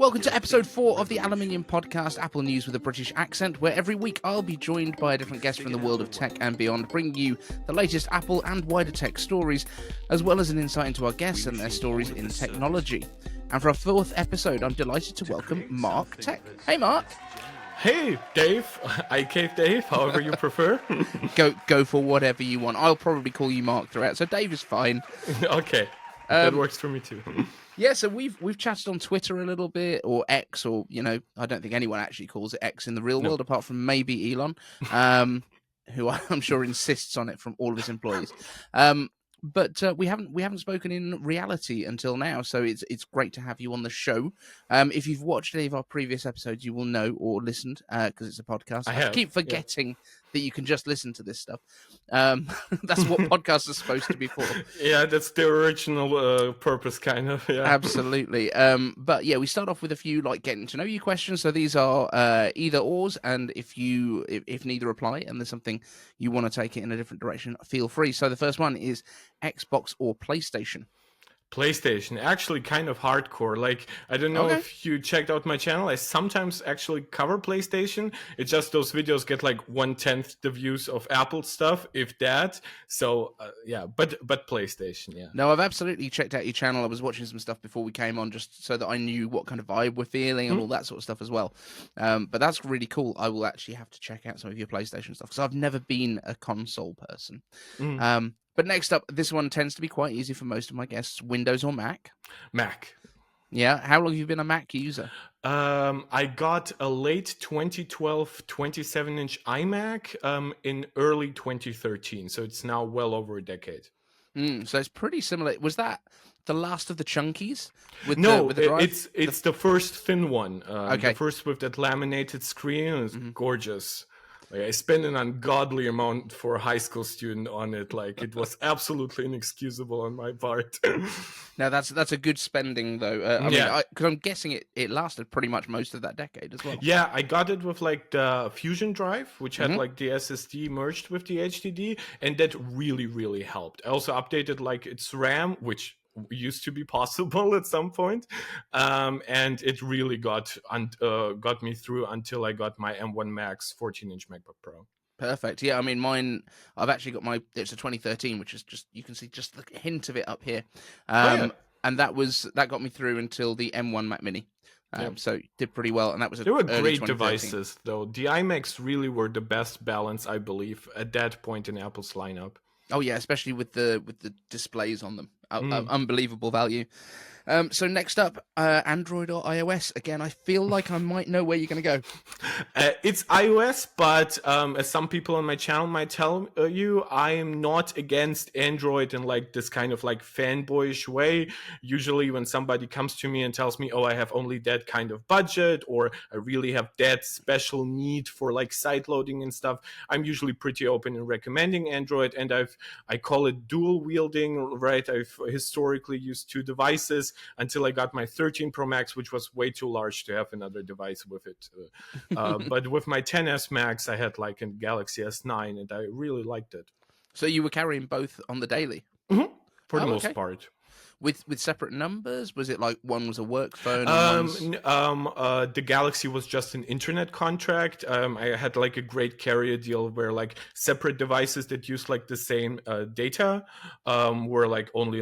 Welcome to episode 4 of the Aluminium Podcast, Apple News with a British accent, where every week I'll be joined by a different guest from the world of tech and beyond, bringing you the latest Apple and wider tech stories, as well as an insight into our guests and their stories in technology. And for our 4th episode, I'm delighted to welcome Marc Tech. Hey, Marc. Hey, Dave. IK Dave, however you prefer. Go for whatever you want. I'll probably call you Marc throughout, so Dave is fine. Okay, that works for me too. Yeah, so we've chatted on Twitter a little bit, or X, or, I don't think anyone actually calls it X in the real world, apart from maybe Elon, who I'm sure insists on it from all of his employees. But we haven't spoken in reality until now, so it's great to have you on the show. If you've watched any of our previous episodes, you will know, or listened, because it's a podcast. I keep forgetting that you can just listen to this stuff. That's what podcasts are supposed to be for. Yeah, that's the original purpose, kind of. Yeah, absolutely. But yeah, we start off with a few getting to know you questions. So these are either ors, and if neither apply and there's something you want to take it in a different direction, feel free. So the first one is Xbox or PlayStation. PlayStation, actually kind of hardcore. I don't know if you checked out my channel. I sometimes actually cover PlayStation. It's just those videos get 1/10 the views of Apple stuff, if that. So but PlayStation, yeah. No, I've absolutely checked out your channel. I was watching some stuff before we came on, just so that I knew what kind of vibe we're feeling and all that sort of stuff as well. But that's really cool. I will actually have to check out some of your PlayStation stuff, because I've never been a console person. But next up, this one tends to be quite easy for most of my guests. Windows or Mac? Mac. Yeah. How long have you been a Mac user? I got a late 2012 27-inch iMac in early 2013. So it's now well over a decade. So it's pretty similar. Was that the last of the chunkies? With the drive? It's the first thin one. Okay. The first with that laminated screen. It's gorgeous. I spent an ungodly amount for a high school student on it. It was absolutely inexcusable on my part. Now, that's a good spending, though. Because I'm guessing it lasted pretty much most of that decade as well. Yeah, I got it with the Fusion drive, which had the SSD merged with the HDD, and that really, really helped. I also updated its RAM, which used to be possible at some point, and it really got me through until I got my M1 Max 14-inch MacBook Pro. Perfect. Yeah, I mean, mine, I've actually got it's a 2013, which is just, you can see just the hint of it up here. And that got me through until the M1 Mac Mini. So did pretty well, and that was they were great devices, though. The iMacs really were the best balance, I believe, at that point in Apple's lineup. Oh yeah, especially with the displays on them. Unbelievable value. So next up, Android or iOS? Again, I feel like I might know where you're going to go. It's iOS, but as some people on my channel might tell you, I am not against Android in this kind of fanboyish way. Usually when somebody comes to me and tells me, oh, I have only that kind of budget, or I really have that special need for side loading and stuff, I'm usually pretty open in recommending Android, and I call it dual wielding, right? I've historically used 2 devices until I got my 13 Pro Max, which was way too large to have another device with it. But with my 10S Max, I had a Galaxy S9, and I really liked it. So you were carrying both on the daily? Mm-hmm. For the most part. With separate numbers? Was it one was a work phone? The Galaxy was just an internet contract. I had a great carrier deal where separate devices that use the same data were only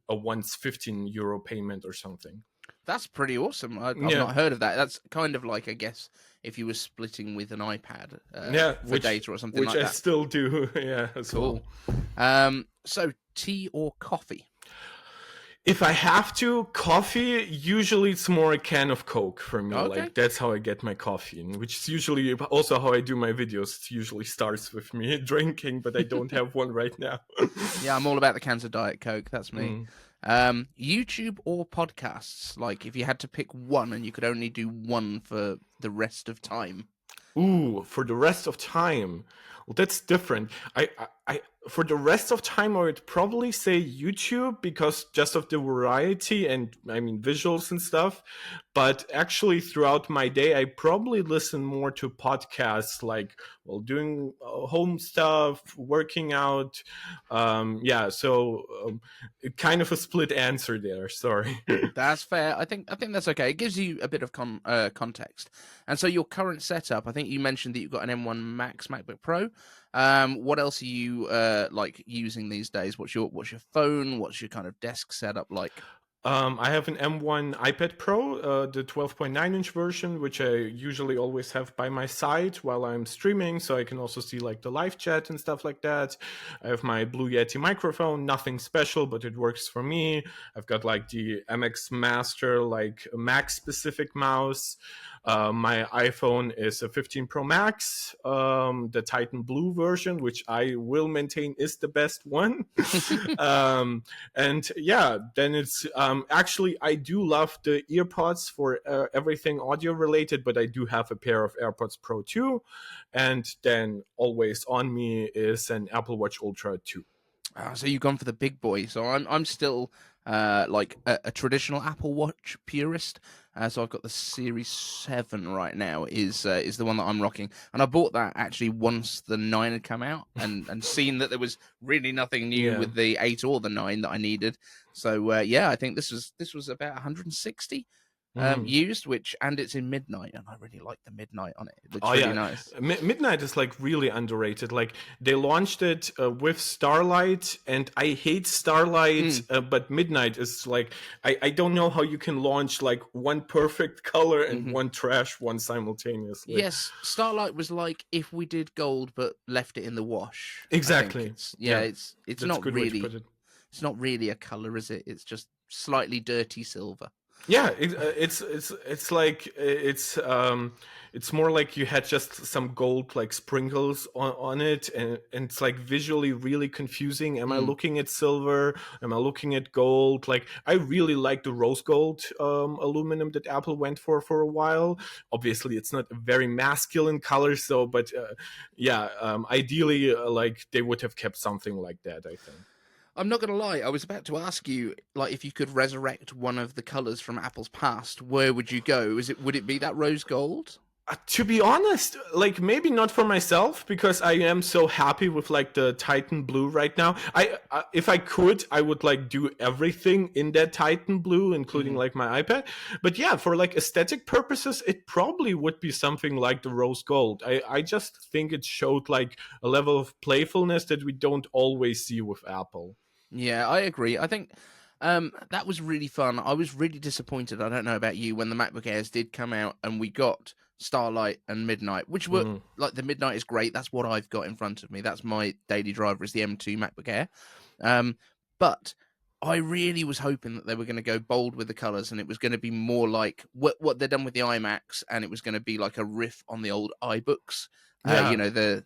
a once €15 payment or something. That's pretty awesome. I've not heard of that. That's kind of I guess, if you were splitting with an iPad for data or something like that. Which I still do. Yeah, cool. Well. So tea or coffee? If I have to, coffee, usually it's more a can of Coke for me. Okay. That's how I get my coffee, which is usually also how I do my videos. It usually starts with me drinking, but I don't have one right now. Yeah, I'm all about the cans of Diet Coke. That's me. YouTube or podcasts? If you had to pick one and you could only do one for the rest of time. Ooh, for the rest of time. Well, that's different. for the rest of time, I would probably say YouTube, because just of the variety and I mean visuals and stuff. But actually, throughout my day, I probably listen more to podcasts, like while doing home stuff, working out. Kind of a split answer there. Sorry. That's fair. I think that's okay. It gives you a bit of context. And so your current setup, I think you mentioned that you've got an M1 Max MacBook Pro. What else are you like using these days? What's your phone? What's your kind of desk setup like? I have an M1 iPad Pro, the 12.9-inch version, which I usually always have by my side while I'm streaming, so I can also see like the live chat and stuff like that. I have my Blue Yeti microphone, nothing special, but it works for me. I've got like the MX Master, like Mac-specific mouse. My iPhone is a 15 Pro Max, the Titan Blue version, which I will maintain is the best one. And yeah, then it's actually, I do love the earpods for everything audio related, but I do have a pair of AirPods Pro 2. And then always on me is an Apple Watch Ultra 2. So you've gone for the big boy. So I'm still like a traditional Apple Watch purist. So I've got the Series 7 right now is the one that I'm rocking, and I bought that actually once the 9 had come out, and seen that there was really nothing new with the 8 or the 9 that I needed. So I think this was about 160 used, and it's in midnight, and I really like the midnight on it. It looks really nice. Midnight is like really underrated. Like they launched it with Starlight, and I hate Starlight, but Midnight is like, I don't know how you can launch like one perfect color and one trash one simultaneously. Yes, Starlight was like if we did gold but left it in the wash. Exactly. It's not really it's not really a color, is it? It's just slightly dirty silver. Yeah, it's like it's more like you had just some gold like sprinkles on it, and it's like visually really confusing. Am I looking at silver? Am I looking at gold? Like I really like the rose gold aluminum that Apple went for a while. Obviously, it's not a very masculine color, but ideally, like they would have kept something like that, I think. I'm not going to lie, I was about to ask you, like, if you could resurrect one of the colors from Apple's past, where would you go? Would it be that rose gold? To be honest, like maybe not for myself, because I am so happy with like the Titan Blue right now. If I could, I would like do everything in that Titan Blue, including like my iPad. But yeah, for like aesthetic purposes, it probably would be something like the rose gold. I just think it showed like a level of playfulness that we don't always see with Apple. Yeah, I agree. I think that was really fun. I was really disappointed, I don't know about you, when the MacBook Airs did come out and we got Starlight and Midnight, which were like, the Midnight is great. That's what I've got in front of me. That's my daily driver, is the M2 MacBook Air. But I really was hoping that they were going to go bold with the colors, and it was going to be more like what they've done with the iMacs, and it was going to be like a riff on the old iBooks. The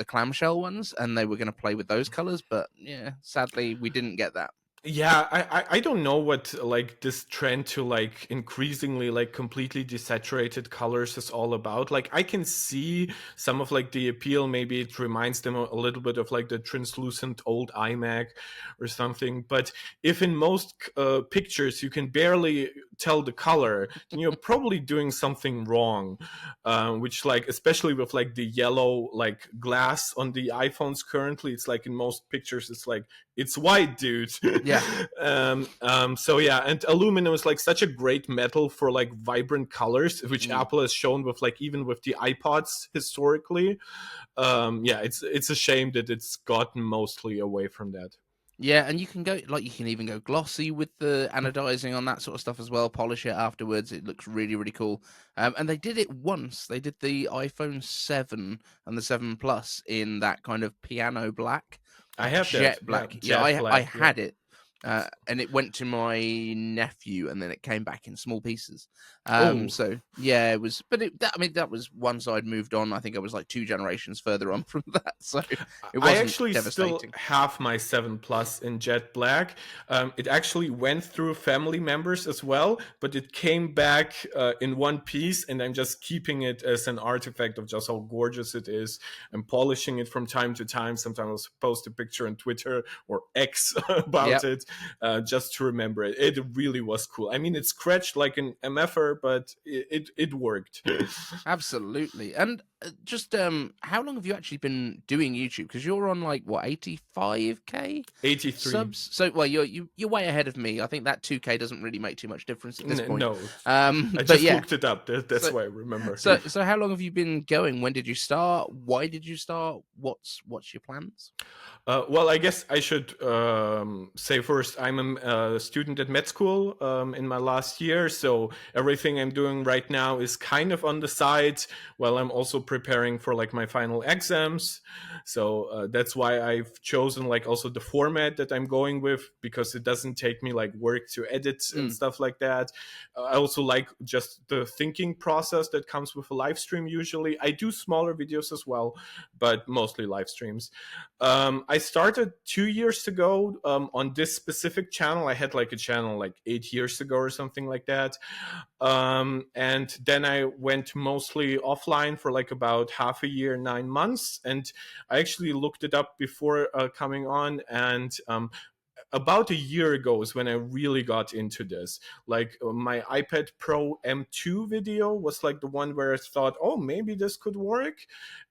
clamshell ones, and they were going to play with those colors, but yeah, sadly we didn't get that. Yeah, I don't know what like this trend to like increasingly like completely desaturated colors is all about. Like I can see some of like the appeal. Maybe it reminds them a little bit of like the translucent old iMac or something. But if in most pictures you can barely tell the color, then you're probably doing something wrong. Which like, especially with like the yellow like glass on the iPhones currently, it's like in most pictures it's like, it's white, dude. Yeah. So yeah, and aluminum is like such a great metal for like vibrant colors, which Apple has shown with like even with the iPods historically. It's a shame that it's gotten mostly away from that. Yeah, and you can even go glossy with the anodizing on that sort of stuff as well. Polish it afterwards. It looks really, really cool. And they did it once. They did the iPhone 7 and the 7 Plus in that kind of piano black. I have jet that. black. Jet black. I had it. and it went to my nephew, and then it came back in small pieces. Oh, So yeah, it was. But that was once I'd moved on. I think I was like 2 generations further on from that, so it I wasn't actually still devastating. have my 7 Plus in jet black. It actually went through family members as well, but it came back in one piece, and I'm just keeping it as an artifact of just how gorgeous it is. I'm polishing it from time to time. Sometimes I'll post a picture on Twitter or X about Yep. it, just to remember it. It really was cool. I mean, it scratched like an MFer, but it worked. Absolutely. And just how long have you actually been doing YouTube? Because you're on like what 85K 83. subs. So well, you're way ahead of me. I think that 2K doesn't really make too much difference at this point. No, I But just yeah. looked it up. That's why I remember. So how long have you been going? When did you start? Why did you start? What's your plans? Well, I guess I should say first, I'm a student at med school in my last year, so everything I'm doing right now is kind of on the side while I'm also preparing for like my final exams. So that's why I've chosen like also the format that I'm going with, because it doesn't take me like work to edit and stuff like that. I also like just the thinking process that comes with a live stream usually. I do smaller videos as well, but mostly live streams. I started 2 years ago on this specific channel. I had like a channel like 8 years ago or something like that. And then I went mostly offline for like about half a year, 9 months. And I actually looked it up before coming on, and about a year ago is when I really got into this. Like my iPad Pro M2 video was like the one where I thought, oh, maybe this could work.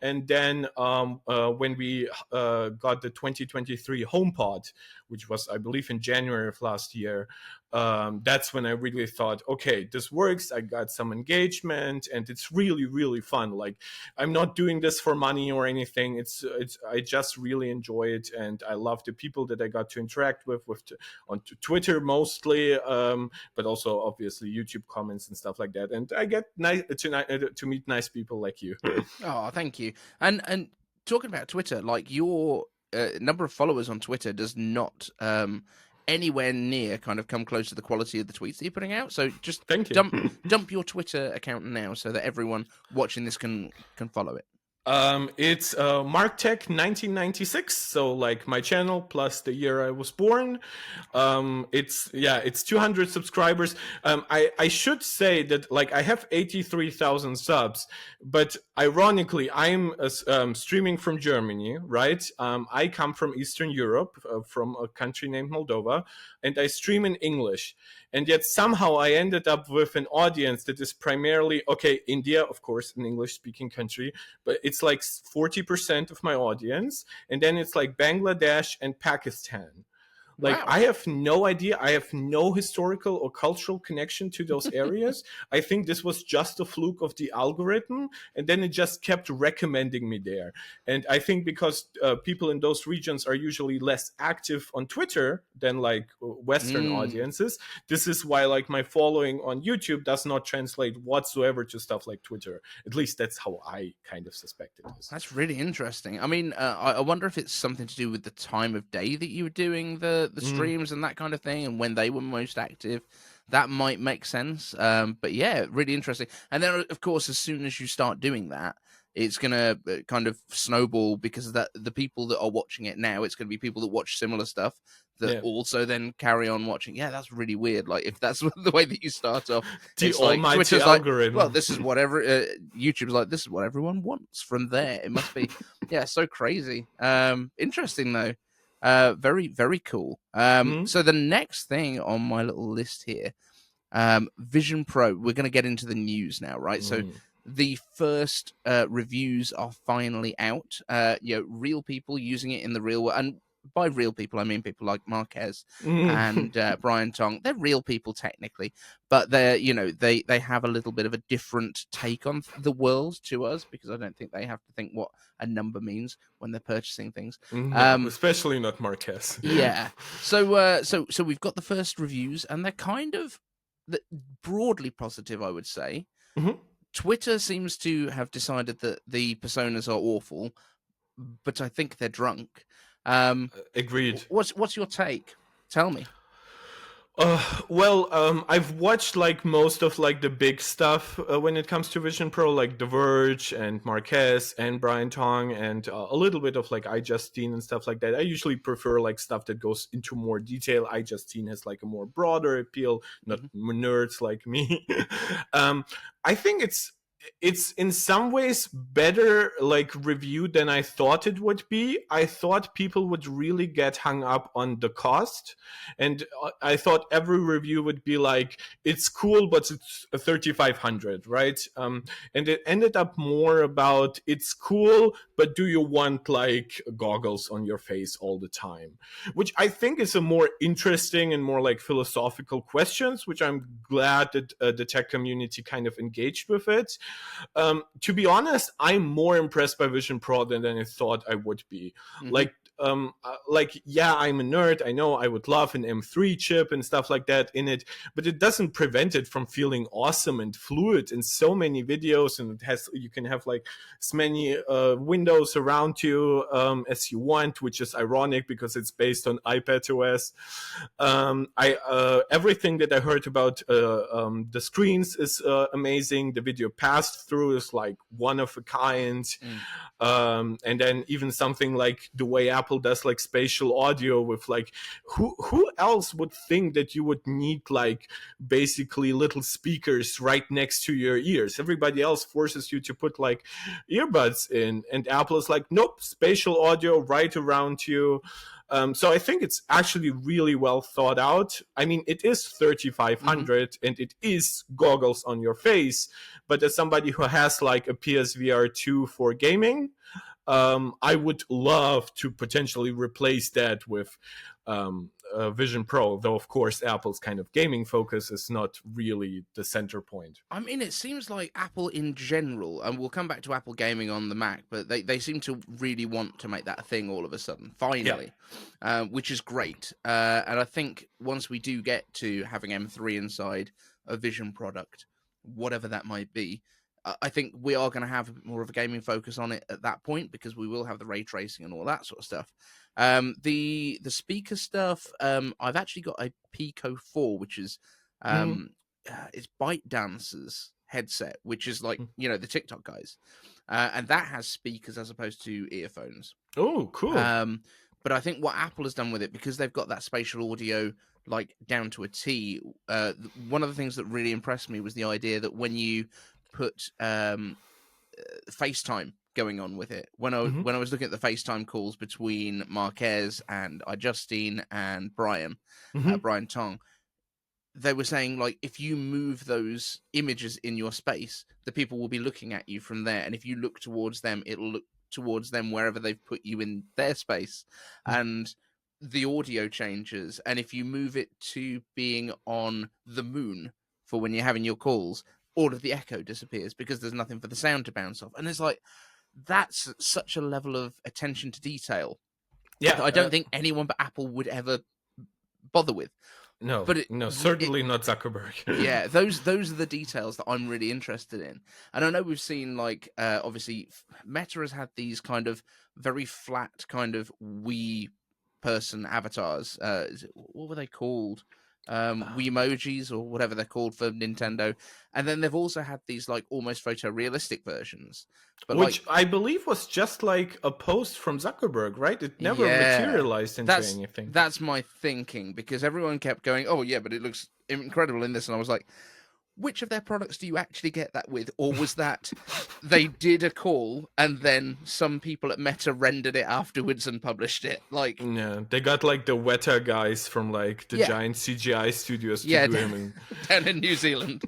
And then when we got the 2023 HomePod, which was, I believe, in January of last year, that's when I really thought, okay, this works. I got some engagement, and it's really, really fun. Like, I'm not doing this for money or anything. It's I just really enjoy it, and I love the people that I got to interact with on Twitter mostly, but also obviously YouTube comments and stuff like that. And I get to meet nice people like you. Oh, thank you. And talking about Twitter, like your number of followers on Twitter does not anywhere near kind of come close to the quality of the tweets that you're putting out. So just Thank you. dump your Twitter account now so that everyone watching this can follow it. It's Marc Tech 1996, so like my channel plus the year I was born. It's 200 subscribers. I should say that like I have 83,000 subs, but ironically I'm streaming from Germany, right? I come from Eastern Europe, from a country named Moldova, and I stream in English. And yet somehow I ended up with an audience that is primarily, okay, India, of course, an English-speaking country, but it's like 40% of my audience. And then it's like Bangladesh and Pakistan. Like, Wow. I have no idea. I have no historical or cultural connection to those areas. I think this was just a fluke of the algorithm, and then it just kept recommending me there. And I think because people in those regions are usually less active on Twitter than like Western audiences, this is why like my following on YouTube does not translate whatsoever to stuff like Twitter. At least that's how I kind of suspect it is. That's really interesting. I mean, I wonder if it's something to do with the time of day that you were doing the streams and that kind of thing, and when they were most active. That might make sense. But yeah, really interesting. And then, of course, as soon as you start doing that, it's going to kind of snowball, because that the people that are watching it now, it's going to be people that watch similar stuff that also then carry on watching. Yeah, that's really weird. Like, if that's the way that you start off, the almighty Twitter's algorithm. Like, well, this is whatever YouTube's like. This is what everyone wants from there. It must be, yeah, so crazy. Interesting though. Very, very cool. So the next thing on my little list here, Vision Pro. We're going to get into the news now, right? So the first reviews are finally out. Real people using it in the real world, and by real people I mean people like Marquez and Brian Tong. They're real people technically, but they're they have a little bit of a different take on the world to us, because I don't think they have to think what a number means when they're purchasing things. Especially not Marquez. Yeah. So we've got the first reviews, and they're kind of broadly positive, I would say. Twitter seems to have decided that the personas are awful, but I think they're drunk. Agreed. What's your take? Tell me. I've watched like most of like the big stuff when it comes to Vision Pro, like The Verge and Marquez and Brian Tong and a little bit of like iJustine and stuff like that. I usually prefer like stuff that goes into more detail. iJustine has like a more broader appeal, not nerds like me. I think it's in some ways better like reviewed than I thought it would be. I thought people would really get hung up on the cost, and I thought every review would be like, it's cool but it's a 3500, right? And it ended up more about, it's cool but do you want like goggles on your face all the time, which I think is a more interesting and more like philosophical questions, which I'm glad that the tech community kind of engaged with it. To be honest, I'm more impressed by Vision Pro than I thought I would be. Yeah, I'm a nerd. I know I would love an M3 chip and stuff like that in it, but it doesn't prevent it from feeling awesome and fluid in so many videos. And you can have like as many windows around you as you want, which is ironic because it's based on iPad OS. Everything that I heard about the screens is amazing. The video pass through is like one of a kind. And then even something like the way Apple does like spatial audio with like, who else would think that you would need like basically little speakers right next to your ears? Everybody else forces you to put like earbuds in, and Apple is like, nope, spatial audio right around you. So I think it's actually really well thought out. I mean, it is 3500 and it is goggles on your face. But as somebody who has like a PSVR 2 for gaming, I would love to potentially replace that with Vision Pro, though of course Apple's kind of gaming focus is not really the center point. I mean, it seems like Apple in general, and we'll come back to Apple gaming on the Mac, but they seem to really want to make that a thing all of a sudden, finally, which is great. And I think once we do get to having M3 inside a Vision product, whatever that might be, I think we are going to have more of a gaming focus on it at that point, because we will have the ray tracing and all that sort of stuff. The speaker stuff, I've actually got a Pico 4, which is it's ByteDance's headset, which is like, the TikTok guys, and that has speakers as opposed to earphones. Oh, cool. But I think what Apple has done with it, because they've got that spatial audio like down to a T, one of the things that really impressed me was the idea that when you put FaceTime going on with it, when I was looking at the FaceTime calls between Marquez and iJustine and Brian Tong, they were saying like, if you move those images in your space, the people will be looking at you from there, and if you look towards them, it'll look towards them wherever they've put you in their space. And the audio changes, and if you move it to being on the moon for when you're having your calls, all of the echo disappears because there's nothing for the sound to bounce off. And it's like, that's such a level of attention to detail that I don't think anyone but Apple would ever bother with. No, certainly not Zuckerberg. Yeah, those are the details that I'm really interested in. And I know we've seen like, obviously Meta has had these kind of very flat kind of Wii person avatars. What were they called? Wiimojis or whatever they're called for Nintendo. And then they've also had these like almost photorealistic versions, but which I believe was just like a post from Zuckerberg, right? It never materialized into anything. That's my thinking, because everyone kept going, oh yeah, but it looks incredible in this, and I was like, which of their products do you actually get that with? Or was that they did a call and then some people at Meta rendered it afterwards and published it? Like, yeah, they got like the Weta guys from like the giant CGI studios to do him down in New Zealand.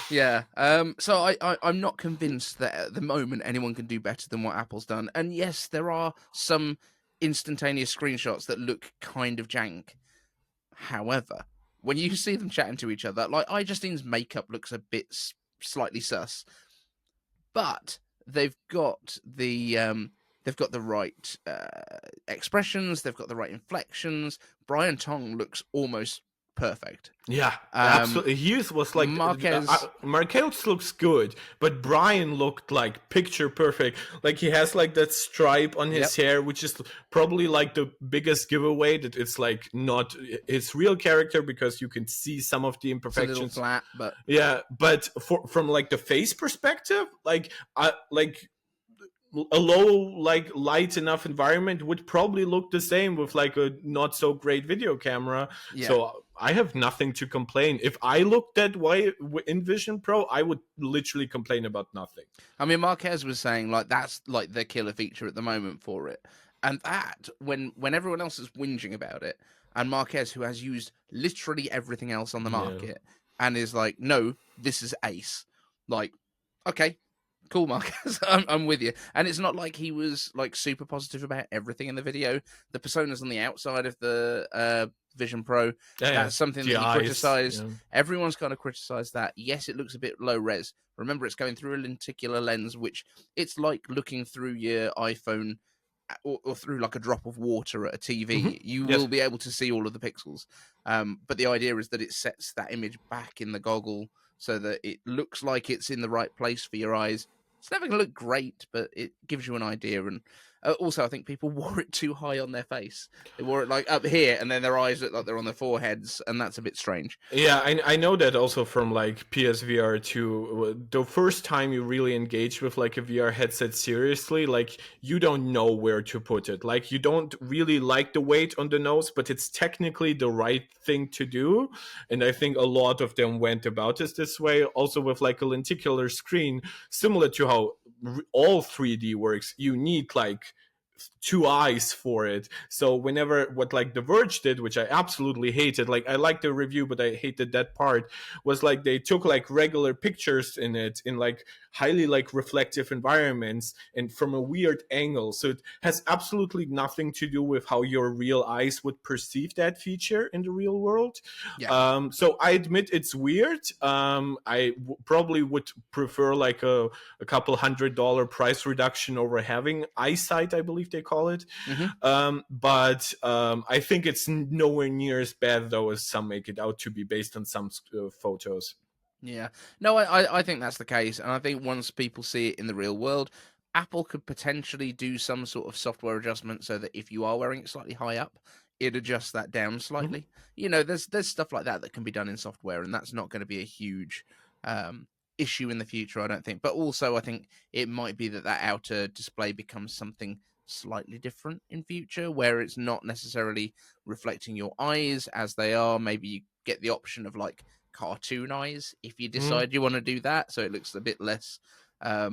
Yeah. So I'm not convinced that at the moment anyone can do better than what Apple's done. And yes, there are some instantaneous screenshots that look kind of jank. However, when you see them chatting to each other, like iJustine's makeup looks a bit slightly sus, but they've got the right expressions, they've got the right inflections. Brian Tong looks almost perfect. Yeah, absolutely. Hughes was like Marquez looks good, but Brian looked like picture perfect. Like he has like that stripe on his hair, which is probably like the biggest giveaway that it's like not his real character, because you can see some of the imperfections. It's a little flat, but yeah, but from like the face perspective, like a low like light enough environment would probably look the same with like a not so great video camera. So I have nothing to complain. If I looked that way in Vision Pro, I would literally complain about nothing. I mean, Marquez was saying like that's like the killer feature at the moment for it, and that when everyone else is whinging about it, and Marquez, who has used literally everything else on the market, and is like, no, this is ace. Like, okay, cool, Marcus. I'm with you. And it's not like he was like super positive about everything in the video. The personas on the outside of the Vision Pro, that's something that he criticized. Everyone's kind of criticized that. Yes, it looks a bit low res. Remember, it's going through a lenticular lens, which it's like looking through your iPhone or through like a drop of water at a TV. You will be able to see all of the pixels. But the idea is that it sets that image back in the goggle so that it looks like it's in the right place for your eyes. It's never going to look great, but it gives you an idea. And also, I think people wore it too high on their face. They wore it like up here, and then their eyes look like they're on their foreheads, and that's a bit strange. Yeah, I know that also from like PSVR 2. The first time you really engage with like a VR headset seriously, like you don't know where to put it. Like you don't really like the weight on the nose, but it's technically the right thing to do. And I think a lot of them went about it this way. Also with like a lenticular screen, similar to how all 3D works, you need like two eyes for it. So whenever what like The Verge did, which I absolutely hated, like I liked the review but I hated that part, was like they took like regular pictures in it in like highly like reflective environments and from a weird angle. So it has absolutely nothing to do with how your real eyes would perceive that feature in the real world. So I admit it's weird. I probably would prefer like a couple $100 price reduction over having eyesight, I believe they call it. But I think it's nowhere near as bad though as some make it out to be based on some photos. Yeah, no, I think that's the case, and I think once people see it in the real world, Apple could potentially do some sort of software adjustment so that if you are wearing it slightly high up, it adjusts that down slightly. You know, there's stuff like that can be done in software, and that's not going to be a huge issue in the future, I don't think. But also, I think it might be that outer display becomes something slightly different in future, where it's not necessarily reflecting your eyes as they are. Maybe you get the option of like cartoon eyes if you decide you want to do that, so it looks a bit less I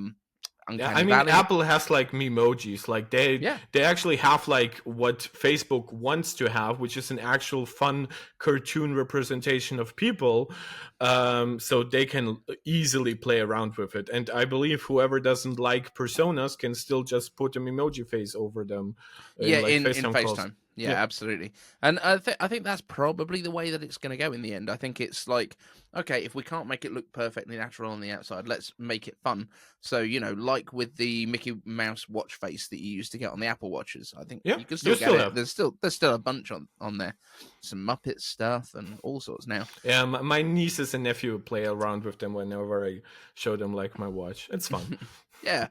mean, Apple has like memojis, like they actually have like what Facebook wants to have, which is an actual fun cartoon representation of people, so they can easily play around with it. And I believe whoever doesn't like personas can still just put a memoji face over them. In FaceTime. Yeah, absolutely. And I think that's probably the way that it's going to go in the end. I think it's like, okay, if we can't make it look perfectly natural on the outside, let's make it fun. So, you know, like with the Mickey Mouse watch face that you used to get on the Apple Watches, I think you can still get it. There's still a bunch on there. Some Muppet stuff and all sorts now. Yeah, my nieces and nephew play around with them whenever I show them like my watch. It's fun. Yeah.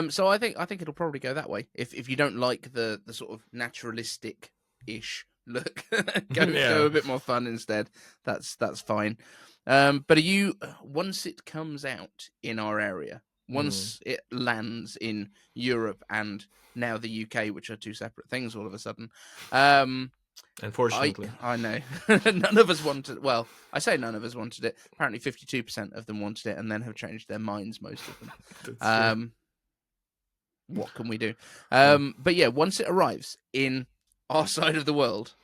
So I think it'll probably go that way. If you don't like the sort of naturalistic-ish look, go a bit more fun instead. That's fine. But are you, once it comes out in our area, once it lands in Europe and now the UK, which are two separate things all of a sudden, unfortunately, I know none of us wanted. Well, I say none of us wanted it. Apparently, 52% of them wanted it, and then have changed their minds. Most of them. What can we do? But yeah, once it arrives in our side of the world,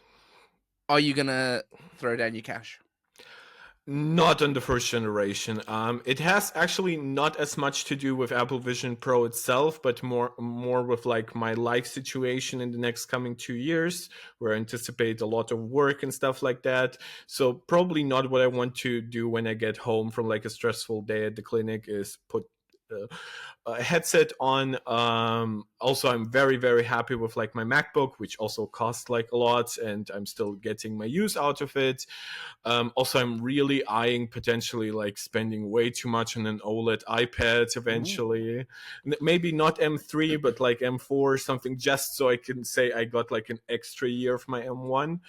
are you gonna throw down your cash? Not on the first generation. It has actually not as much to do with Apple Vision Pro itself, but more with like my life situation in the next coming 2 years, where I anticipate a lot of work and stuff like that. So probably not what I want to do when I get home from like a stressful day at the clinic is put headset on. Also, I'm very, very happy with like my MacBook, which also costs like a lot, and I'm still getting my use out of it. Also, I'm really eyeing potentially like spending way too much on an OLED iPad eventually. Maybe not M3, but like M4 or something, just so I can say I got like an extra year of my M1.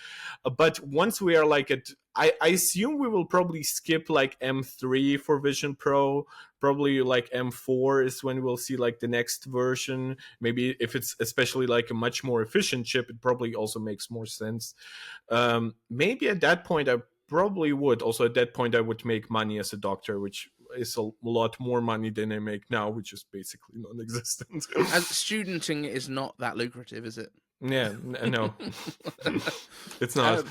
But once we are like at, I assume we will probably skip like M3 for Vision Pro. Probably like M4 is when we'll see like the next version. Maybe if it's especially like a much more efficient chip, it probably also makes more sense. Maybe at that point, I probably would. Also at that point, I would make money as a doctor, which is a lot more money than I make now, which is basically non-existent. And studenting is not that lucrative, is it? Yeah, no. It's not.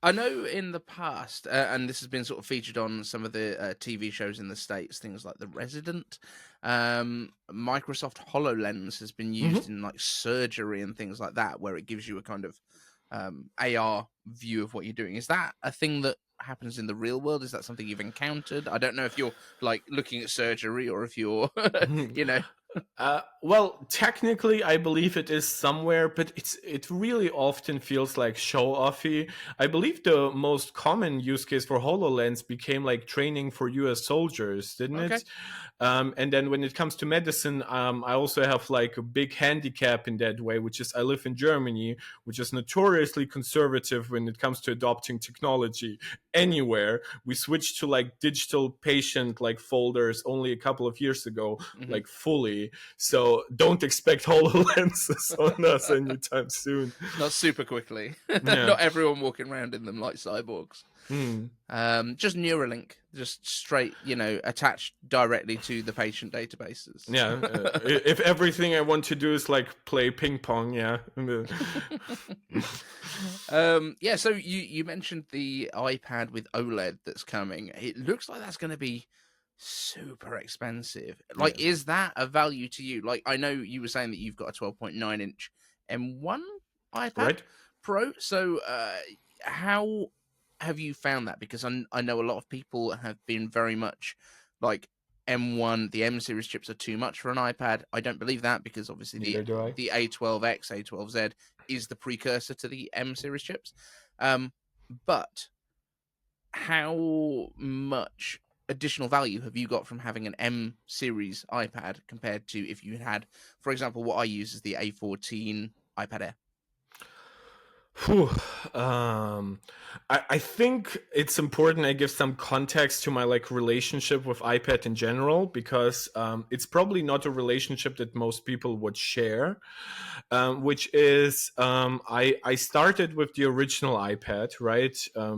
I know in the past, and this has been sort of featured on some of the TV shows in the States, things like The Resident, Microsoft HoloLens has been used in like surgery and things like that, where it gives you a kind of AR view of what you're doing. Is that a thing that happens in the real world? Is that something you've encountered? I don't know if you're like looking at surgery or if you're, you know. Well, technically, I believe it is somewhere, but it really often feels like show-offy. I believe the most common use case for HoloLens became like training for U.S. soldiers, didn't it? And then when it comes to medicine, I also have like a big handicap in that way, which is I live in Germany, which is notoriously conservative when it comes to adopting technology anywhere. We switched to like digital patient like folders only a couple of years ago, like fully. So don't expect HoloLenses on us anytime soon. Not super quickly. Not everyone walking around in them like cyborgs. Just Neuralink, just straight, attached directly to the patient databases. Yeah. If everything I want to do is like play ping pong, yeah. So you mentioned the iPad with OLED that's coming. It looks like that's going to be super expensive. Like, is that a value to you? Like, I know you were saying that you've got a 12.9 inch M1 iPad Pro. So how have you found that? Because I know a lot of people have been very much like M1, the M series chips are too much for an iPad. I don't believe that, because obviously the A12X, A12Z is the precursor to the M series chips. But how much additional value have you got from having an M series iPad compared to if you had, for example, what I use is the A14 iPad Air? I think it's important I give some context to my like relationship with iPad in general, because it's probably not a relationship that most people would share, which is I started with the original iPad, right?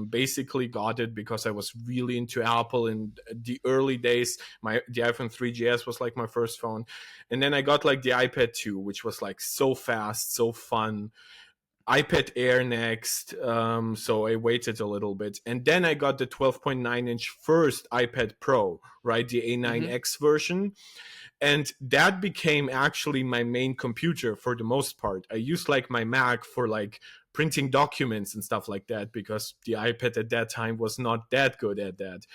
Basically got it because I was really into Apple in the early days. The iPhone 3GS was like my first phone, and then I got like the iPad 2, which was like so fast, so fun. iPad Air next, so I waited a little bit. And then I got the 12.9 inch first iPad Pro, right? The A9X version. And that became actually my main computer for the most part. I used like my Mac for like printing documents and stuff like that, because the iPad at that time was not that good at that.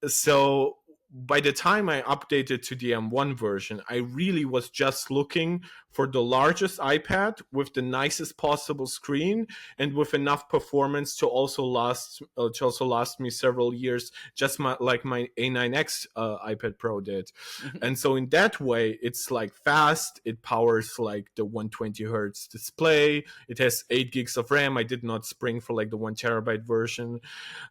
So by the time I updated to the M1 version, I really was just looking for the largest iPad with the nicest possible screen and with enough performance to also last me several years, just like my A9X iPad Pro did. And so in that way, it's like fast. It powers like the 120 hertz display. It has 8 gigs of RAM. I did not spring for like the 1 terabyte version.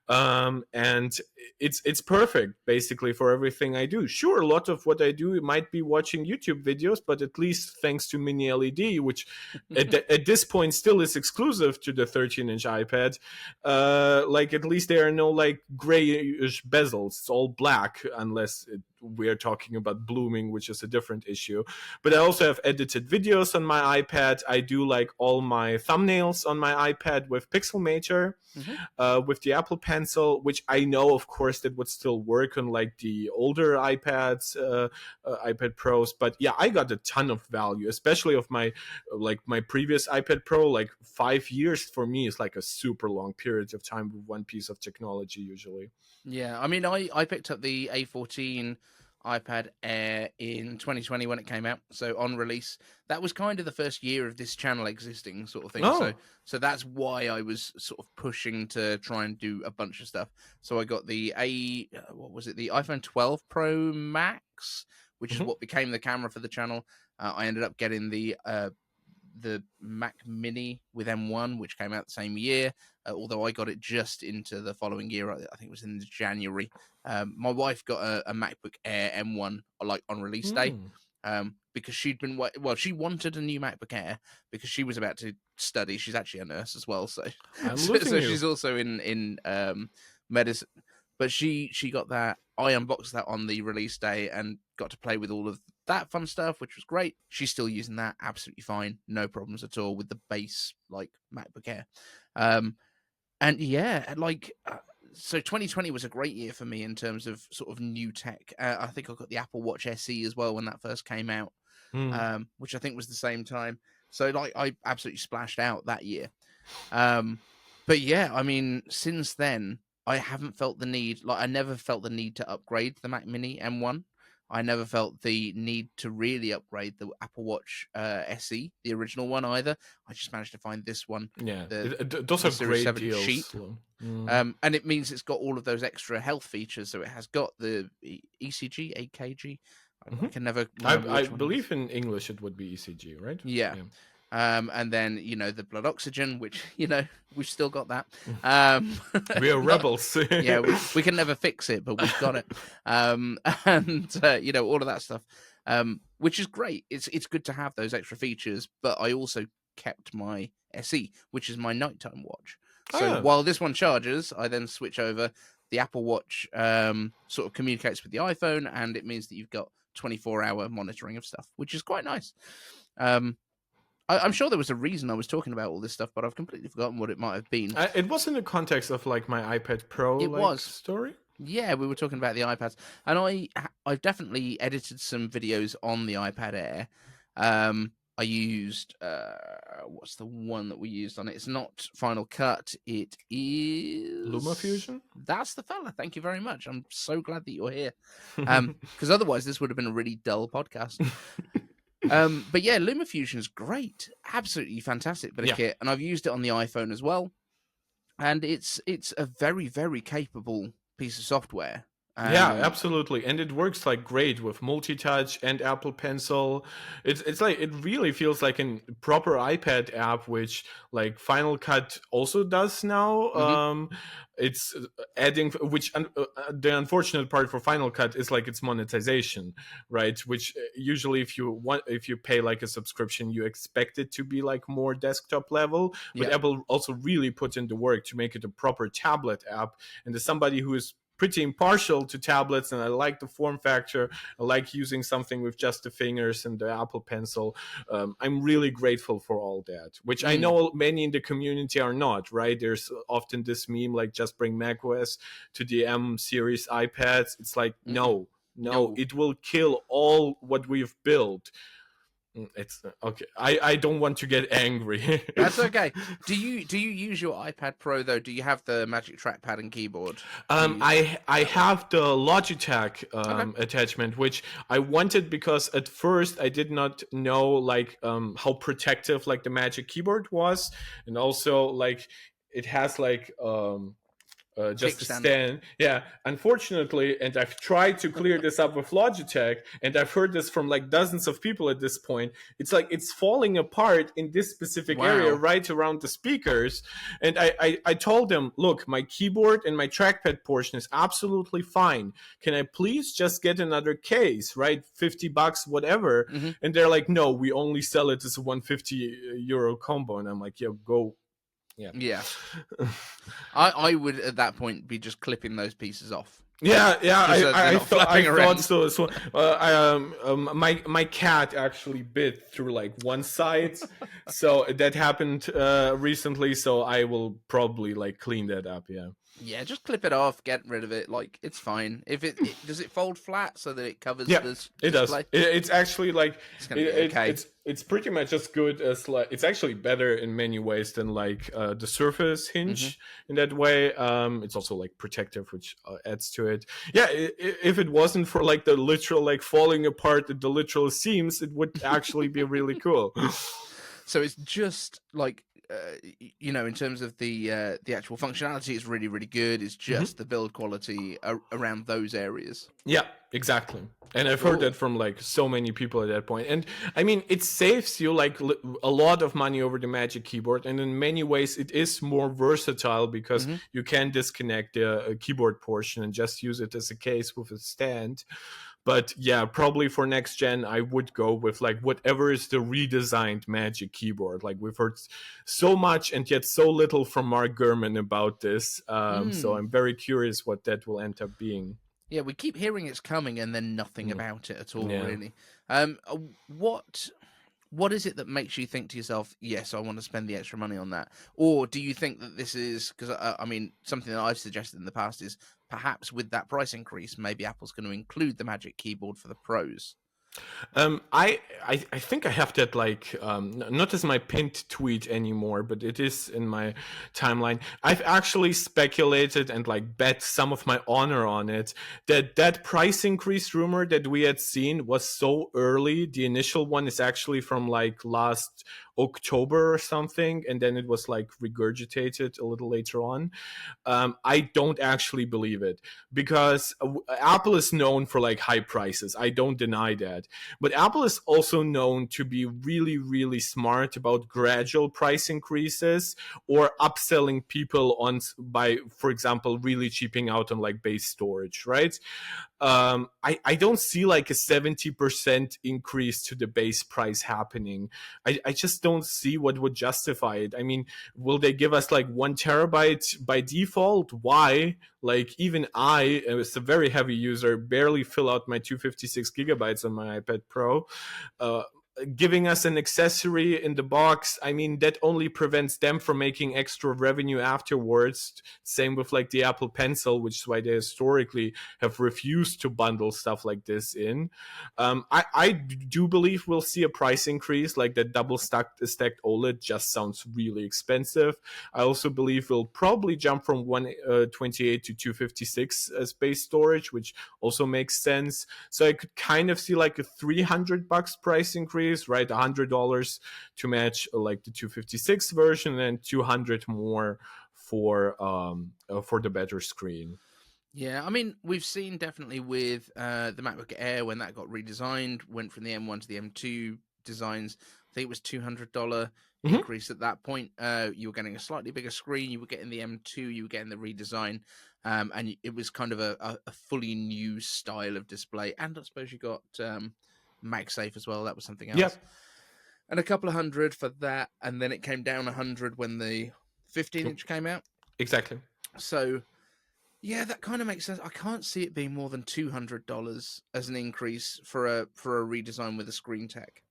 And it's perfect basically for everything I do. Sure, a lot of what I do might be watching YouTube videos, but at least thanks to Mini LED, which at this point still is exclusive to the 13-inch iPad, like at least there are no like grayish bezels. It's all black, unless we're talking about blooming, which is a different issue. But I also have edited videos on my iPad. I do like all my thumbnails on my iPad with Pixelmator, with the Apple Pencil, which I know, of course, that would still work on like the older iPads, iPad Pros. But yeah, I got a ton of value, especially of my previous iPad Pro. Like 5 years for me is like a super long period of time with one piece of technology usually. Yeah, I mean, I picked up the A14 iPad Air in 2020 when it came out. So on release, that was kind of the first year of this channel existing, sort of thing. Oh. So that's why I was sort of pushing to try and do a bunch of stuff. So I got the the iPhone 12 Pro Max, which is what became the camera for the channel. I ended up getting the Mac Mini with M1, which came out the same year, although I got it just into the following year. I think it was in January. My wife got a MacBook Air M1 like on release day, because she wanted a new MacBook Air because she was about to study. She's actually a nurse as well, so she's also in medicine. But she got that. I unboxed that on the release day and got to play with all of that fun stuff, which was great. She's still using that absolutely fine, no problems at all with the base like MacBook Air. And yeah, so 2020 was a great year for me in terms of sort of new tech. I think I got the Apple Watch SE as well when that first came out, which I think was the same time. So like I absolutely splashed out that year. But yeah, I mean, since then, I haven't felt the need. Like I never felt the need to upgrade the Mac Mini M1. I never felt the need to really upgrade the Apple Watch SE, the original one, either. I just managed to find this one. Yeah, those are great deals. Cheap. And it means it's got all of those extra health features. So it has got the ECG, AKG. I can never. I believe in English it would be ECG, right? Yeah. And then, the blood oxygen, which, we've still got that. We are rebels. Yeah, we can never fix it, but we've got it. And, all of that stuff, which is great. It's good to have those extra features, but I also kept my SE, which is my nighttime watch. So while this one charges, I then switch over. The Apple Watch sort of communicates with the iPhone, and it means that you've got 24-hour monitoring of stuff, which is quite nice. I'm sure there was a reason I was talking about all this stuff, but I've completely forgotten what it might have been. It was in the context of like my iPad Pro story. Yeah, we were talking about the iPads, and I've definitely edited some videos on the iPad Air. I used what's the one that we used on it? It's not Final Cut. It is LumaFusion. That's the fella. Thank you very much. I'm so glad that you're here, because otherwise this would have been a really dull podcast. But yeah, LumaFusion is great, absolutely fantastic bit of kit, and I've used it on the iPhone as well. And it's a very, very capable piece of software. Yeah, absolutely, and it works like great with multi-touch and Apple Pencil. It's like it really feels like a proper iPad app, which like Final Cut also does now. It's adding, which the unfortunate part for Final Cut is like its monetization, right? Which usually if you pay like a subscription, you expect it to be like more desktop level. But Apple also really put in the work to make it a proper tablet app. And as somebody who is pretty impartial to tablets, and I like the form factor, I like using something with just the fingers and the Apple Pencil, I'm really grateful for all that, which I know many in the community are not, right? There's often this meme like just bring macOS to the M series iPads. It's like no, it will kill all what we've built. It's okay. I don't want to get angry. That's okay. Do you use your iPad Pro though? Do you have the Magic Trackpad and keyboard? I have the Logitech attachment, which I wanted because at first I did not know like how protective like the Magic Keyboard was, and also like it has like just a stand. Yeah, unfortunately, and I've tried to clear this up with Logitech, and I've heard this from like dozens of people at this point. It's like it's falling apart in this specific area right around the speakers. And I told them, look, my keyboard and my trackpad portion is absolutely fine. Can I please just get another case, right? $50, whatever. And they're like, no, we only sell it as a €150 combo. And I'm like, yeah, go. Yeah. I would at that point be just clipping those pieces off. I thought so. So my cat actually bit through like one side, so that happened recently. So I will probably like clean that up. Yeah, just clip it off, get rid of it. Like, it's fine. If does it fold flat so that it covers Yeah, this it does. display? It's actually like It's gonna be okay. it's pretty much as good as like it's actually better in many ways than like the Surface Hinge in that way. It's also like protective, which adds to it. Yeah, if it wasn't for like the literal like falling apart at the literal seams, it would actually be really cool. So it's just like in terms of the actual functionality, it's really, really good. It's just the build quality around those areas. Yeah, exactly. And I've heard that from like so many people at that point. And I mean, it saves you like a lot of money over the Magic Keyboard. And in many ways, it is more versatile because you can disconnect the keyboard portion and just use it as a case with a stand. But yeah, probably for next gen, I would go with like whatever is the redesigned Magic Keyboard. Like we've heard so much and yet so little from Mark Gurman about this. So I'm very curious what that will end up being. Yeah, we keep hearing it's coming and then nothing about it at all, really. What is it that makes you think to yourself, yes, I want to spend the extra money on that? Or do you think that this is, because I mean, something that I've suggested in the past is perhaps with that price increase, maybe Apple's going to include the Magic Keyboard for the pros? I think I have that like not as my pinned tweet anymore, but it is in my timeline. I've actually speculated and like bet some of my honor on it that price increase rumor that we had seen was so early. The initial one is actually from like last October or something, and then it was like regurgitated a little later on. I don't actually believe it because Apple is known for like high prices. I don't deny that. But Apple is also known to be really, really smart about gradual price increases or upselling people by, for example, really cheaping out on like base storage, right? I don't see like a 70% increase to the base price happening. I just don't see what would justify it. I mean, will they give us like 1 terabyte by default? Why? Like even I, as a very heavy user, barely fill out my 256 gigabytes on my iPad Pro. Giving us an accessory in the box, I mean, that only prevents them from making extra revenue afterwards. Same with like the Apple Pencil, which is why they historically have refused to bundle stuff like this in. I do believe we'll see a price increase, like that double stacked OLED just sounds really expensive. I also believe we'll probably jump from 128 to 256 as base storage, which also makes sense. So I could kind of see like a $300 price increase, right? $100 to match like the 256 version, and $200 more for the better screen. Yeah, I mean, we've seen definitely with the MacBook Air when that got redesigned, went from the M1 to the M2 designs. I think it was $200 increase at that point. You were getting a slightly bigger screen. You were getting the M2. You were getting the redesign, and it was kind of a fully new style of display. And I suppose you got MagSafe as well. That was something else. Yep. And a couple of $100 for that, and then it came down $100 when the 15-inch came out. Exactly. So, yeah, that kind of makes sense. I can't see it being more than $200 as an increase for a redesign with a screen tech.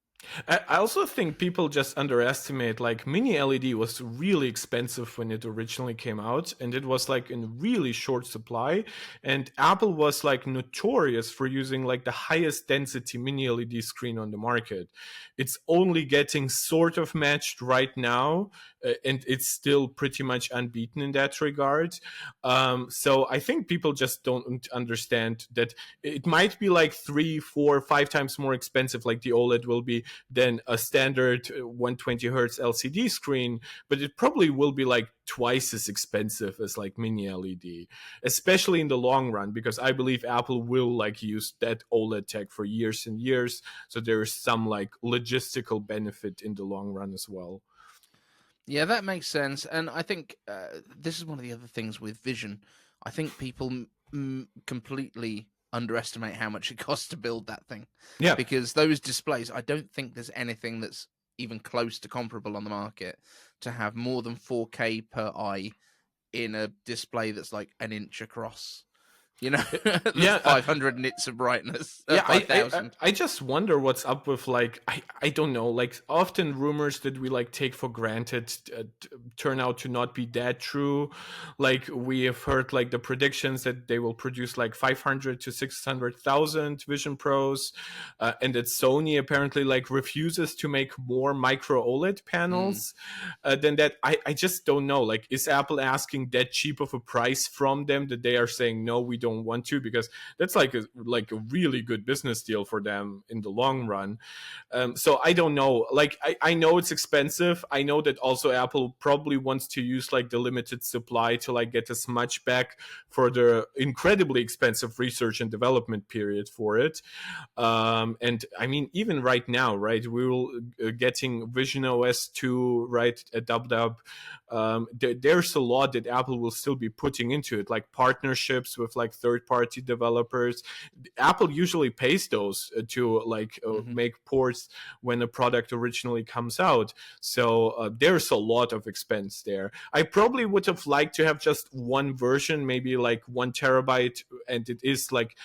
I also think people just underestimate, like, mini LED was really expensive when it originally came out, and it was like in really short supply, and Apple was like notorious for using like the highest density mini LED screen on the market. It's only getting sort of matched right now, and it's still pretty much unbeaten in that regard. So I think people just don't understand that it might be like 3, 4, 5 times more expensive, like the OLED will be, than a standard 120 hertz LCD screen, but it probably will be like twice as expensive as like mini LED, especially in the long run, because I believe Apple will like use that OLED tech for years and years. So there is some like logistical benefit in the long run as well. Yeah, that makes sense. And I think this is one of the other things with Vision. I think people completely underestimate how much it costs to build that thing. Yeah. Because those displays, I don't think there's anything that's even close to comparable on the market to have more than 4K per eye in a display that's like an inch across. Yeah, 500 nits of brightness. yeah, 5,000. I just wonder what's up with like I don't know, like often rumors that we like take for granted turn out to not be that true. Like we have heard like the predictions that they will produce like 500 to 600,000 Vision Pros, and that Sony apparently like refuses to make more micro OLED panels than that. I just don't know. Like, is Apple asking that cheap of a price from them that they are saying no, we don't want to, because that's like a really good business deal for them in the long run. So I don't know. Like I know it's expensive. I know that also Apple probably wants to use like the limited supply to like get as much back for the incredibly expensive research and development period for it. And I mean, even right now, right, we will getting Vision OS 2 right at DubDub. There's a lot that Apple will still be putting into it, like partnerships with like third-party developers. Apple usually pays those to like make ports when a product originally comes out. So there's a lot of expense there. I probably would have liked to have just one version, maybe like 1 terabyte, and it is like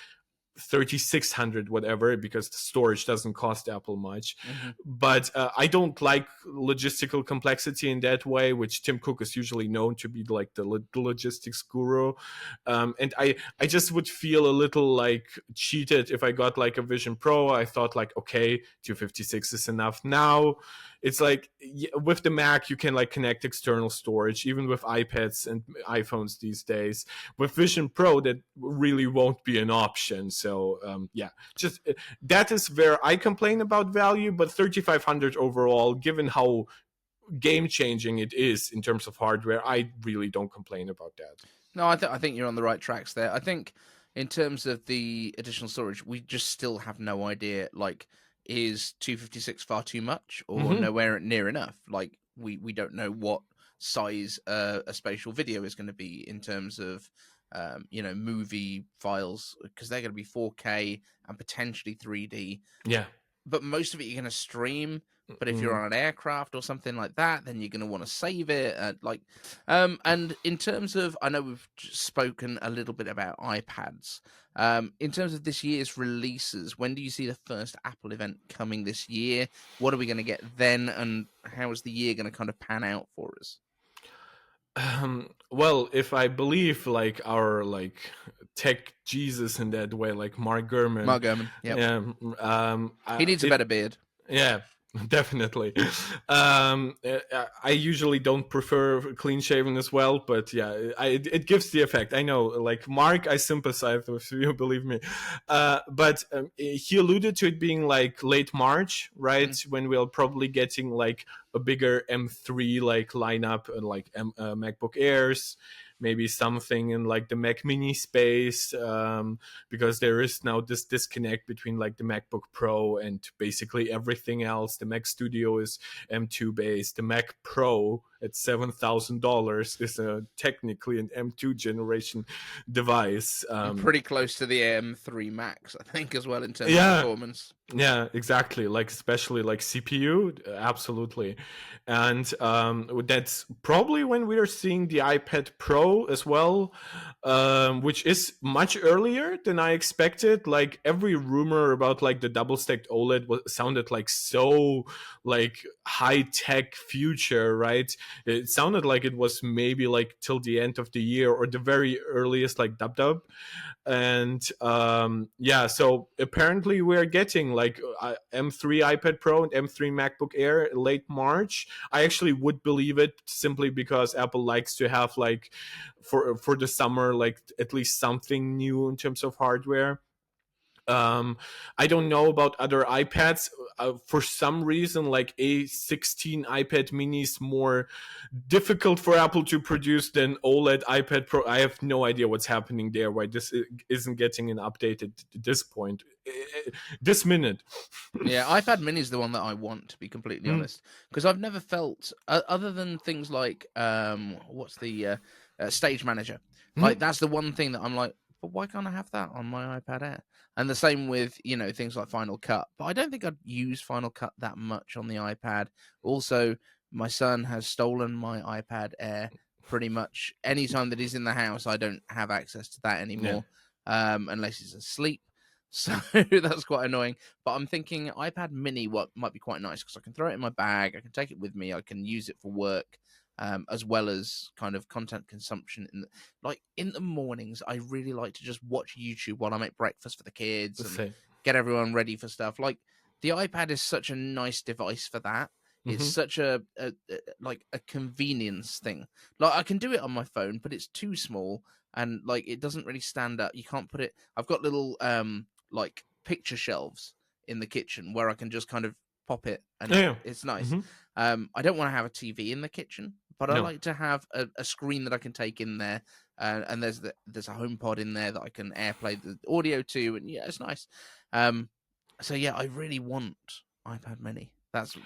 3600 whatever, because the storage doesn't cost Apple much. But I don't like logistical complexity in that way, which Tim Cook is usually known to be like the logistics guru. And I just would feel a little like cheated if I got like a Vision Pro. I thought like, okay, 256 is enough. Now it's like with the Mac you can like connect external storage, even with iPads and iPhones these days. With Vision Pro that really won't be an option. So yeah, just that is where I complain about value. But 3500 overall, given how game changing it is in terms of hardware, I really don't complain about that. No, I think you're on the right tracks there. I think in terms of the additional storage, we just still have no idea. Like, is 256 far too much or nowhere near enough? Like, we don't know what size a spatial video is going to be in terms of movie files, because they're going to be 4K and potentially 3D. Yeah. But most of it you're going to stream. But if you're on an aircraft or something like that, then you're going to want to save it. And in terms of, I know we've spoken a little bit about iPads. In terms of this year's releases, when do you see the first Apple event coming this year? What are we going to get then? And how is the year going to kind of pan out for us? Well, if I believe like our like tech Jesus in that way, like Mark Gurman. Yeah. He needs a better beard. Yeah, definitely. I usually don't prefer clean shaven as well, but yeah, it gives the effect. I know, like Mark, I sympathize with you, believe me. But he alluded to it being like late March, right? When we'll probably getting like a bigger M3 like lineup and like MacBook Airs. Maybe something in like the Mac Mini space, because there is now this disconnect between like the MacBook Pro and basically everything else. The Mac Studio is M2 based. The Mac Pro at $7,000 is technically an M2 generation device. Pretty close to the M3 Max, I think, as well in terms of performance. Yeah, exactly. Like especially like CPU, absolutely. And that's probably when we are seeing the iPad Pro as well, which is much earlier than I expected. Like every rumor about like the double stacked OLED sounded like so like high tech future, right? It sounded like it was maybe like till the end of the year or the very earliest like dub. And so apparently we're getting like M3 iPad Pro and M3 MacBook Air late March. I actually would believe it simply because Apple likes to have like for the summer like at least something new in terms of hardware. I don't know about other iPads. For some reason, like A16 iPad mini is more difficult for Apple to produce than OLED iPad Pro. I have no idea what's happening there, why this isn't getting an update at this point, this minute. Yeah, iPad mini is the one that I want, to be completely honest, because I've never felt, other than things like, what's the Stage Manager, like that's the one thing that I'm like, but why can't I have that on my iPad Air? And the same with, things like Final Cut. But I don't think I'd use Final Cut that much on the iPad. Also, my son has stolen my iPad Air pretty much anytime that he's in the house. I don't have access to that anymore. unless he's asleep. So that's quite annoying. But I'm thinking iPad mini might be quite nice because I can throw it in my bag. I can take it with me. I can use it for work, as well as kind of content consumption. Like in the mornings, I really like to just watch YouTube while I make breakfast for the kids and get everyone ready for stuff. Like the iPad is such a nice device for that. It's such a convenience thing. Like I can do it on my phone, but it's too small and like it doesn't really stand up. You can't put it. I've got little like picture shelves in the kitchen where I can just kind of pop it and it's nice. I don't want to have a TV in the kitchen, but I like to have a screen that I can take in there. And there's a home pod in there that I can AirPlay the audio to, and yeah, it's nice. So yeah, I really want iPad mini.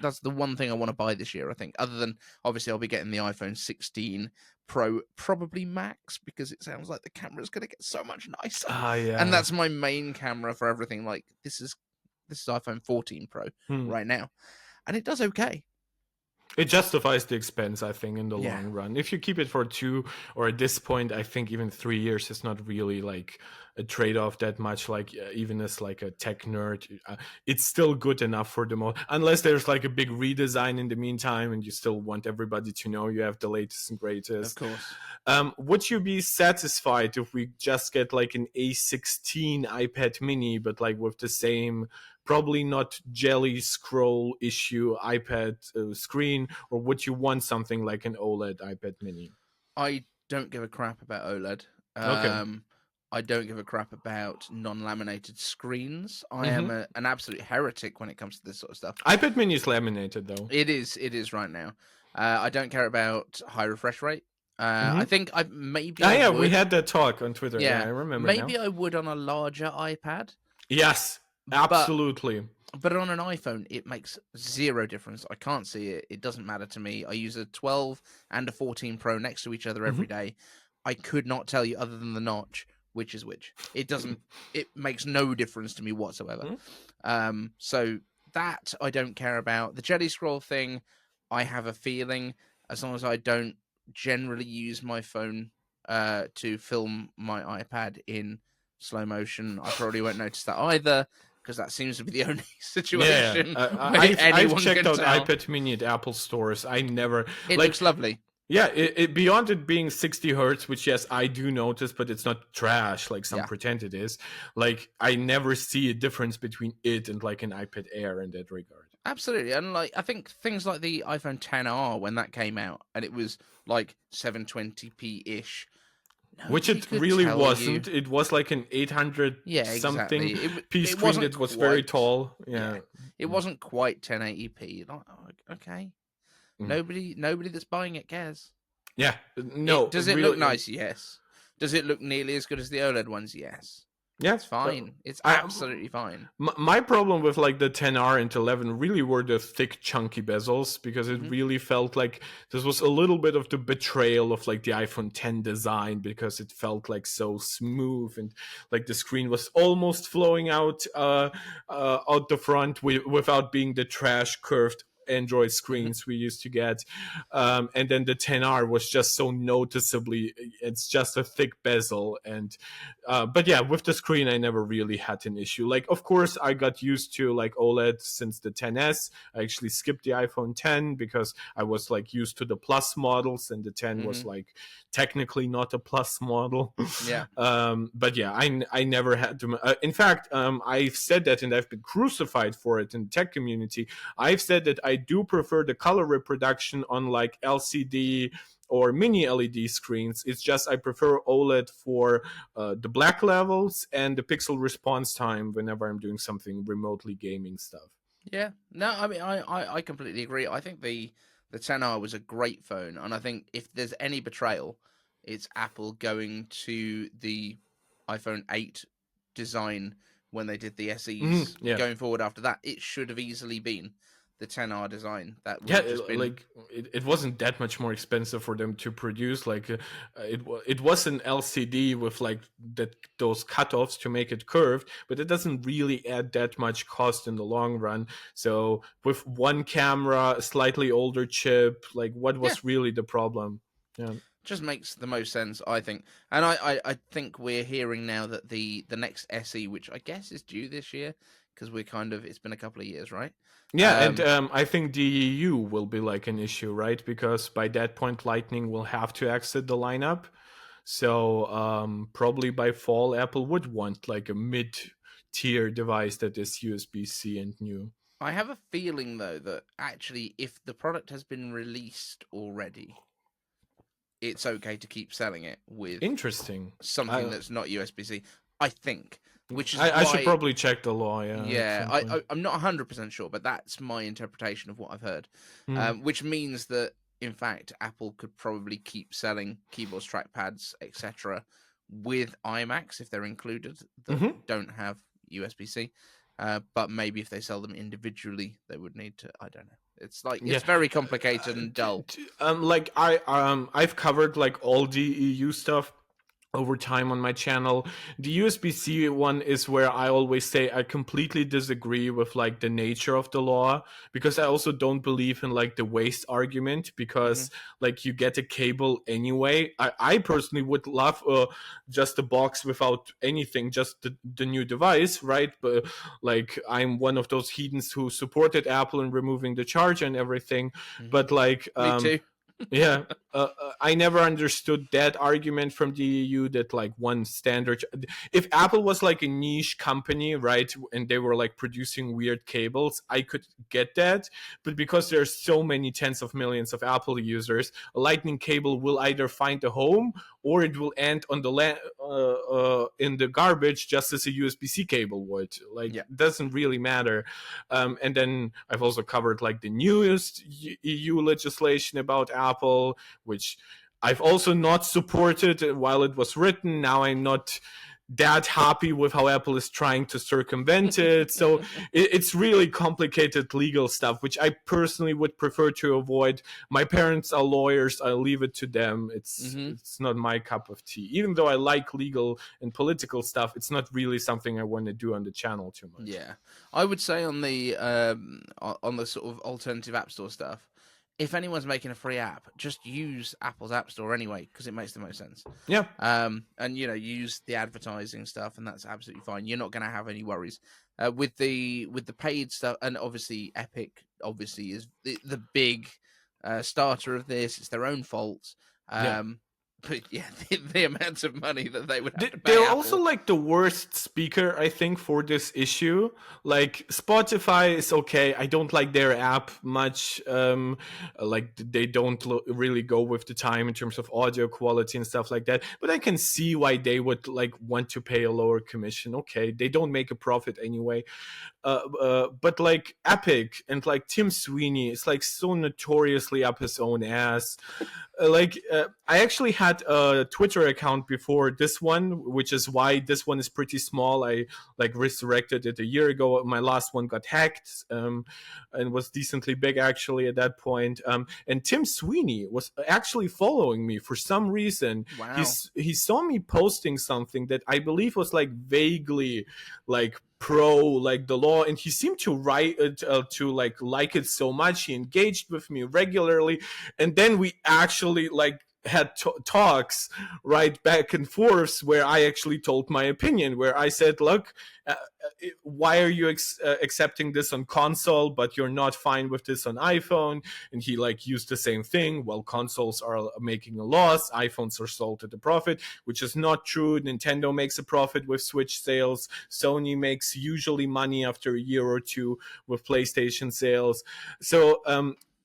That's the one thing I want to buy this year, I think. Other than obviously I'll be getting the iPhone 16 Pro, probably Max, because it sounds like the camera's going to get so much nicer. And that's my main camera for everything. Like this is iPhone 14 Pro right now, and it does okay. It justifies the expense, I think, in the long run. If you keep it for 2, or at this point, I think even 3 years is not really like a trade-off that much. Like even as like a tech nerd, it's still good enough for the most. Unless there's like a big redesign in the meantime, and you still want everybody to know you have the latest and greatest. Of course. Would you be satisfied if we just get like an A16 iPad Mini, but like with the same, probably not jelly scroll issue iPad screen, or would you want something like an OLED iPad Mini? I don't give a crap about OLED. I don't give a crap about non-laminated screens. I am an absolute heretic when it comes to this sort of stuff. iPad Mini is laminated, though. It is right now. I don't care about high refresh rate. I think I maybe. I would. We had that talk on Twitter. Yeah, I remember. Maybe now. I would on a larger iPad. Yes, absolutely. But on an iPhone, it makes zero difference. I can't see it. It doesn't matter to me. I use a 12 and a 14 Pro next to each other every day. I could not tell you, other than the notch, which is which. It doesn't. It makes no difference to me whatsoever. So that I don't care about. The jelly scroll thing, I have a feeling, as long as I don't generally use my phone to film my iPad in slow motion, I probably won't notice that either, because that seems to be the only situation. I've checked out iPad Mini at Apple stores. I never. It looks lovely. Yeah, it beyond it being 60 hertz, which yes, I do notice, but it's not trash like some pretend it is. Like I never see a difference between it and like an iPad Air in that regard. Absolutely, and like I think things like the iPhone XR when that came out, and it was like 720p ish. Which it really wasn't. It was like an 800 something p screen that was very tall. Yeah. It wasn't quite 1080p. Okay. Nobody that's buying it cares. Yeah. No. Does it look nice? Yes. Does it look nearly as good as the OLED ones? Yes. Yeah, it's fine. It's absolutely fine. My problem with like the 10R and 11 really were the thick, chunky bezels, because it really felt like this was a little bit of the betrayal of like the iPhone 10 design, because it felt like so smooth and like the screen was almost flowing out the front without being the trash curved Android screens we used to get, and then the 10R was just so noticeably, it's just a thick bezel, and but yeah, with the screen I never really had an issue. Like of course I got used to like OLED since the 10s. I actually skipped the iPhone 10 because I was like used to the plus models, and the 10 was like technically not a plus model. But yeah, I never had to in fact, I've said that, and I've been crucified for it in the tech community. I've said that I do prefer the color reproduction on like LCD or mini LED screens. It's just I prefer OLED for the black levels and the pixel response time whenever I'm doing something remotely gaming stuff. Yeah, no, I mean I completely agree. I think the XR was a great phone, and I think if there's any betrayal, it's Apple going to the iPhone 8 design when they did the SEs. Going forward after that, it should have easily been the 10R design. That would have just been... like it wasn't that much more expensive for them to produce. Like it was an LCD with like those cutoffs to make it curved, but it doesn't really add that much cost in the long run. So with one camera, a slightly older chip, like what was really the problem? Yeah. Just makes the most sense, I think. And I think we're hearing now that the next SE, which I guess is due this year, because it's been a couple of years, right? Yeah, and I think the EU will be like an issue, right? Because by that point, Lightning will have to exit the lineup. So probably by fall, Apple would want like a mid-tier device that is USB-C and new. I have a feeling, though, that actually if the product has been released already, it's okay to keep selling it with Interesting. something that's not USB-C, I think. Which is I should probably check the law, I'm not 100% sure, but that's my interpretation of what I've heard. Mm. Which means that, in fact, Apple could probably keep selling keyboards, trackpads, etc. with iMacs if they're included that don't have USB-C. But maybe if they sell them individually, they would need to. I don't know. It's like it's very complicated and dull. Like I've covered like all the EU stuff over time on my channel. The USB-C one is where I always say I completely disagree with like the nature of the law, because I also don't believe in like the waste argument, because like you get a cable anyway. I personally would love just a box without anything, just the new device, right? But like I'm one of those heathens who supported Apple in removing the charge and everything. But like Me too. yeah, I never understood that argument from the EU that like one standard. If Apple was like a niche company, right, and they were like producing weird cables, I could get that. But because there's so many tens of millions of Apple users, a Lightning cable will either find a home or it will end on the in the garbage, just as a USB-C cable would. Like, it doesn't really matter. And then I've also covered like the newest EU legislation about Apple, which I've also not supported while it was written. Now I'm not that happy with how Apple is trying to circumvent it. So it's really complicated legal stuff, which I personally would prefer to avoid. My parents are lawyers. I'll leave it to them. It's not my cup of tea. Even though I like legal and political stuff, it's not really something I want to do on the channel too much. Yeah. I would say on the sort of alternative app store stuff, if anyone's making a free app, just use Apple's App Store anyway, because it makes the most sense. Yeah. And use the advertising stuff, and that's absolutely fine. You're not going to have any worries with the paid stuff. And obviously, Epic is the big starter of this. It's their own fault. But yeah, the amount of money that they would have to pay they're Apple. also like the worst speaker, I think, for this issue. Like Spotify is okay. I don't like their app much. Like they don't really go with the time in terms of audio quality and stuff like that. But I can see why they would like want to pay a lower commission. Okay, they don't make a profit anyway. But like Epic and like Tim Sweeney is like so notoriously up his own ass. I actually had a Twitter account before this one, which is why this one is pretty small. I like resurrected it a year ago. My last one got hacked and was decently big actually at that point. And Tim Sweeney was actually following me for some reason. Wow. He saw me posting something that I believe was like vaguely like pro like the law, and he seemed to write to like it so much. He engaged with me regularly, and then we actually like had talks right back and forth where I actually told my opinion, where I said, look, why are you accepting this on console but you're not fine with this on iPhone? And he like used the same thing. Well, consoles are making a loss, iPhones are sold at a profit, which is not true. Nintendo makes a profit with Switch sales. Sony makes usually money after a year or two with PlayStation sales. So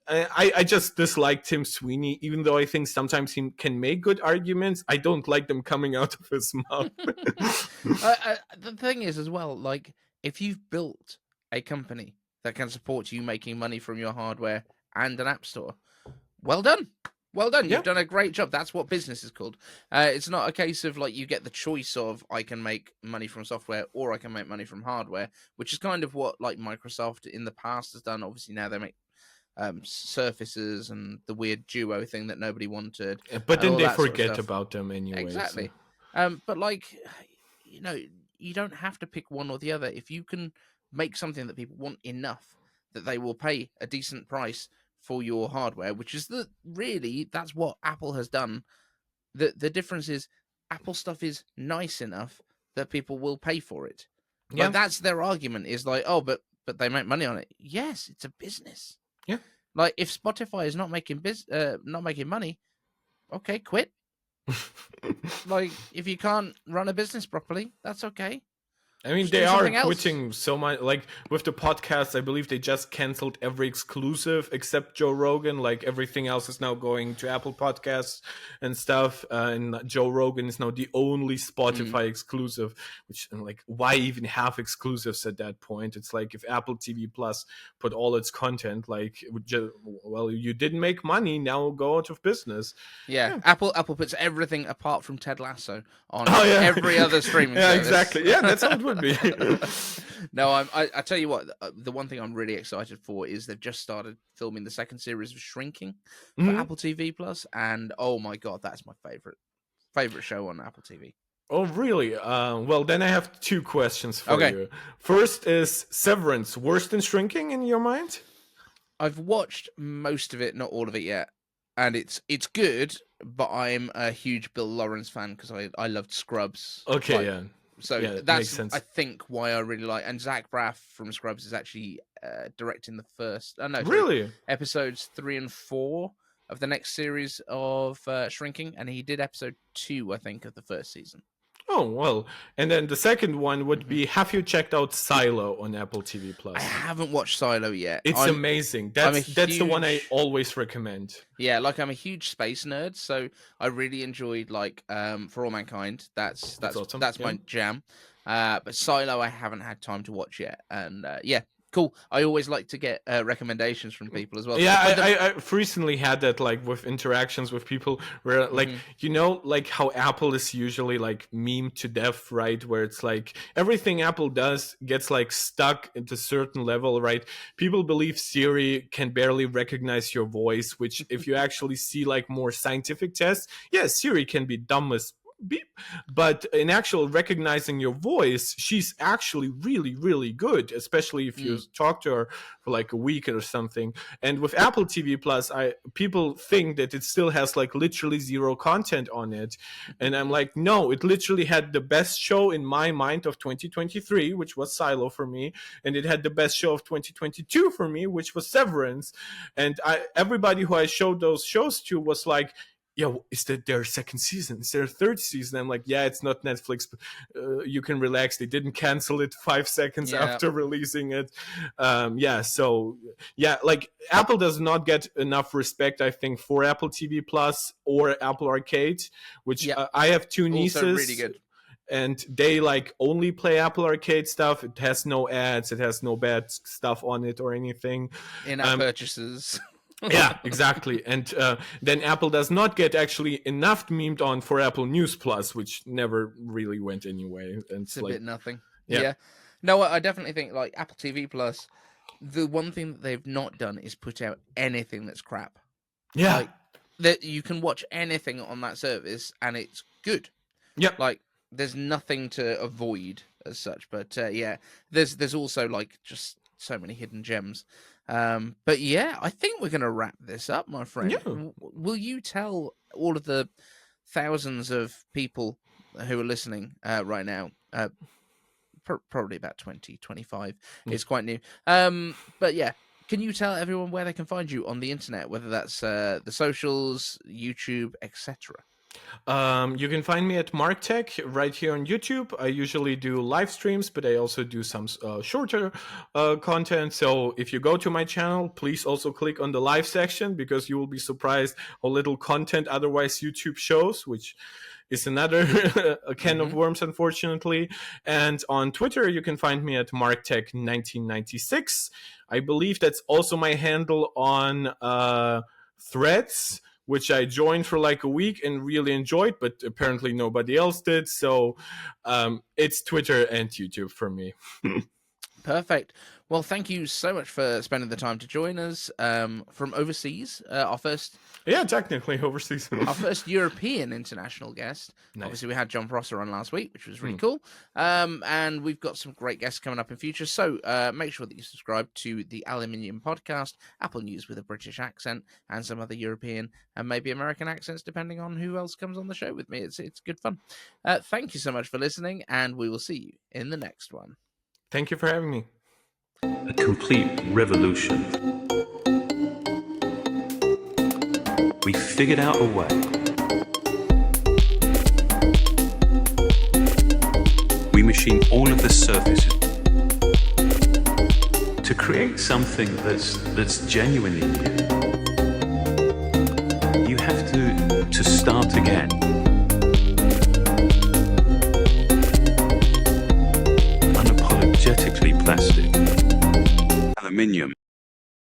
I just dislike Tim Sweeney, even though I think sometimes he can make good arguments. I don't like them coming out of his mouth. The thing is as well, like if you've built a company that can support you making money from your hardware and an app store, well done. Well done. You've done a great job. That's what business is called. It's not a case of like you get the choice of I can make money from software or I can make money from hardware, which is kind of what like Microsoft in the past has done. Obviously now they make Surfaces and the weird Duo thing that nobody wanted. But then they forget about them anyway. Exactly. So. But like, you don't have to pick one or the other. If you can make something that people want enough that they will pay a decent price for your hardware, which is that's what Apple has done the difference is Apple stuff is nice enough that people will pay for it. Yeah. Like that's their argument is like, oh, but they make money on it. Yes, it's a business. Yeah. Like if Spotify is not making money, okay, quit. Like if you can't run a business properly, that's okay. I mean, they are quitting so much. Like with the podcast, I believe they just canceled every exclusive except Joe Rogan. Like everything else is now going to Apple Podcasts and stuff. And Joe Rogan is now the only Spotify exclusive. Which, like, why even have exclusives at that point? It's like if Apple TV Plus put all its content, like, well, you didn't make money, now go out of business. Yeah. Apple puts everything apart from Ted Lasso on every other streaming service. Exactly. Yeah, that's how it would be. No, I tell you what, the one thing I'm really excited for is they've just started filming the second series of Shrinking for Apple TV Plus, and oh my god, that's my favorite show on Apple TV. Oh, really? Well, then I have two questions for you. First is Severance worse than Shrinking in your mind? I've watched most of it, not all of it yet, and it's good, but I'm a huge Bill Lawrence fan because I loved Scrubs. Okay, yeah. So that's, I think, why I really like. And Zach Braff from Scrubs is actually directing the first. Episodes 3 and 4 of the next series of Shrinking, and he did episode 2, I think, of the first season. Oh, well. And then the second one would be, have you checked out Silo on Apple TV Plus? I haven't watched Silo yet. It's amazing. That's the one I always recommend. Yeah, like I'm a huge space nerd, so I really enjoyed like For All Mankind. That's awesome. That's my jam. But Silo I haven't had time to watch yet. And cool. I always like to get recommendations from people as well. Yeah, I've recently had that, like, with interactions with people where, like, you know, like how Apple is usually, like, memed to death, right? Where it's like everything Apple does gets, like, stuck at a certain level, right? People believe Siri can barely recognize your voice, which if you actually see, like, more scientific tests, yeah, Siri can be dumb as beep, but in actual recognizing your voice, she's actually really, really good, especially if you talk to her for like a week or something. And with Apple TV Plus, people think that it still has like literally zero content on it, and I'm like, no, it literally had the best show in my mind of 2023, which was Silo for me, and it had the best show of 2022 for me, which was Severance. And everybody who I showed those shows to was like, yeah, is that their second season? Is there a third season? I'm like, yeah, it's not Netflix, but you can relax. They didn't cancel it 5 seconds after releasing it. Like Apple does not get enough respect, I think, for Apple TV Plus or Apple Arcade, which I have 2 nieces. Also really good. And they like only play Apple Arcade stuff. It has no ads. It has no bad stuff on it or anything. In-app purchases. Yeah, exactly. And then Apple does not get actually enough memed on for Apple News Plus, which never really went anyway. And it's a bit nothing. Yeah. No, I definitely think like Apple TV Plus, the one thing that they've not done is put out anything that's crap. Yeah. Like, that you can watch anything on that service and it's good. Yep. Like there's nothing to avoid as such. But there's also like just so many hidden gems. But yeah, I think we're going to wrap this up, my friend. Yeah. Will you tell all of the thousands of people who are listening right now, probably about 20, 25, it's quite new. But yeah, can you tell everyone where they can find you on the internet, whether that's the socials, YouTube, etc.? You can find me at Marc Tech right here on YouTube. I usually do live streams, but I also do some shorter content. So if you go to my channel, please also click on the live section, because you will be surprised how little content otherwise YouTube shows, which is another a can of worms, unfortunately. And on Twitter, you can find me at MarcTech1996. I believe that's also my handle on Threads, which I joined for like a week and really enjoyed, but apparently nobody else did. So it's Twitter and YouTube for me. Perfect. Well, thank you so much for spending the time to join us from overseas. Our first technically overseas. Our first European international guest. Nice. Obviously, we had John Prosser on last week, which was really cool. And we've got some great guests coming up in future. So make sure that you subscribe to the Aluminium Podcast, Apple News with a British accent, and some other European and maybe American accents, depending on who else comes on the show with me. It's good fun. Thank you so much for listening, and we will see you in the next one. Thank you for having me. A complete revolution. We figured out a way. We machined all of the surfaces to create something that's genuinely new. You have to start again. Unapologetically plastic. Aluminium.